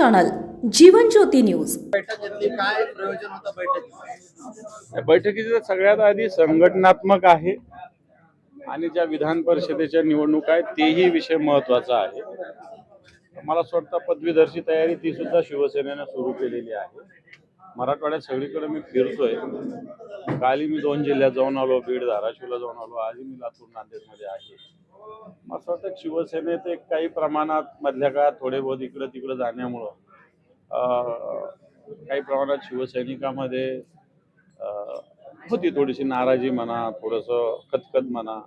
Channel Jeevan Jyoti news. बैठक घेतली, काय प्रयोजन होतं बैठकीचं? या बैठकीचं सगळ्यात आधी संघटनात्मक आहे आणि ज्या विधान परिषदेच्या निवडणूक आहेत तेही विषय महत्त्वाचा आहे। मला असं वाटतं पदवीधरची तयारी ती सुद्धा शिवसेनेनं सुरू केलेली आहे। मराठवाड्यात सगळीकडे मी फिरतोय। कालही मी 2 जिल्ह्यात जाऊन आलो, बीड धाराशिवला जाऊन आलो, आजही मी लातूर नांदेडमध्ये आहे। मला असं वाटतं शिवसेनेत एक काही प्रमाणात मधल्या काळात थोडे बहुत इकडं तिकडं जाण्यामुळं काही प्रमाणात शिवसैनिकांमध्ये होती थोडीशी नाराजी म्हणा, थोडंसं खतखत म्हणा।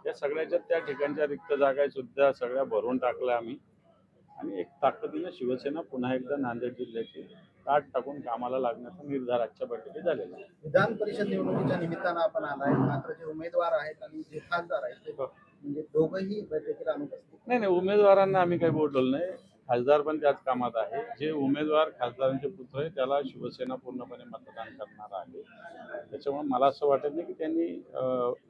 या सगळ्याच्या त्या ठिकाणच्या रिक्त जागा सुद्धा सगळ्या भरून टाकल्या आम्ही आणि एक ताकदीनं शिवसेना पुन्हा एकदा नांदेड जिल्ह्याची ताट टाकून कामाला लागण्याचा निर्धार आजच्या बैठकीत झालेला आहे। विधान परिषद निवडणुकीच्या निमित्तानं आपण आलाय, मात्र जे उमेदवार आहेत आणि जे खासदार आहेत ते म्हणजे दोघंही बैठकीला अनुपस्थित नाही, उमेदवारांना आम्ही काही बोललो नाही। खासदार पण त्याच कामात आहे। जे उमेदवार खासदारांचे पुत्र आहे त्याला शिवसेना पूर्णपणे मतदान करणार आहे। त्याच्यामुळे मला असं वाटत नाही की त्यांनी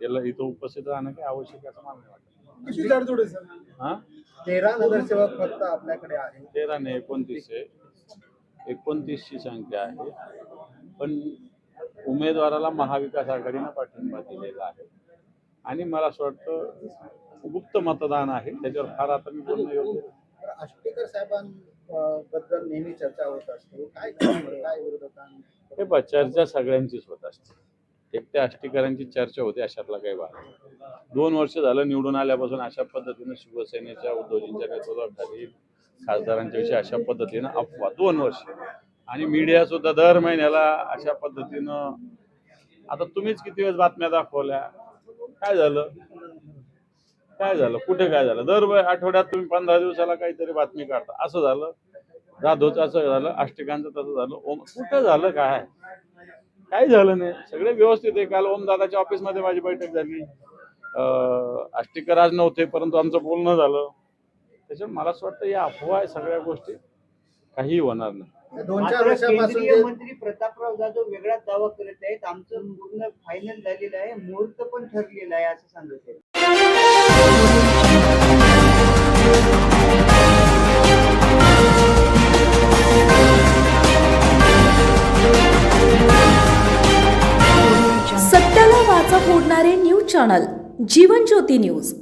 याला इथं उपस्थित राहणं काही आवश्यक आहे असं मला नाही वाटत। किती जाडजूड आहे सर? हां, 13 नगरसेवक फक्त आपल्याकडे आहे। 13 नाही 29 आहे। 29ची संख्या आहे, पण उमेदवाराला महाविकास आघाडीनं पाठिंबा दिलेला आहे आणि मला असं वाटतं गुप्त मतदान आहे, त्याच्यावर फार आता मी बोलणं योग्य नाही। आष्टीकर साहेबांबद्दल नेहमी चर्चा होत असते, काय विरोधकांना? हे चर्चा सगळ्यांचीच होत असते। एकट्या आष्टीकरांची चर्चा होते अशातला काही भाग नाही। 2 वर्ष झालं निवडून आल्यापासून अशा पद्धतीनं शिवसेनेच्या उद्धवजींच्या नेतृत्वाखाली खासदारांच्या विषयी अशा पद्धतीनं अफवा 2 वर्ष आणि मीडिया सुद्धा दर महिन्याला अशा पद्धतीनं। आता तुम्हीच किती वेळेस बातम्या दाखवल्या, काय झालं काय झालं कुठे काय झालं? दर आठवड्यात तुम्ही 15 दिवसाला काहीतरी बातमी काढता। असं झालं जाधवचं, असं झालं आष्टीकांचं, तसं झालं कुठं झालं काय? काय झालं नाही, सगळे व्यवस्थित आहे। काल ओमदादाच्या ऑफिसमध्ये माझी बैठक झाली, आष्टीकर आज नव्हते परंतु आमचं बोलणं झालं। त्याच्यामुळे मला असं वाटतं या अफवा आहे सगळ्या गोष्टी, काही होणार नाही। 2-4 वर्षापासून केंद्रीय मंत्री प्रतापराव जाधव वेगळाच दावा करत आहेत, आमचं पूर्ण फायनल झालेलं आहे, मुहूर्त पण ठरलेला आहे असं सांगत आहेत। सत्याला वाचा फोडणारे news channel Jeevan Jyoti news.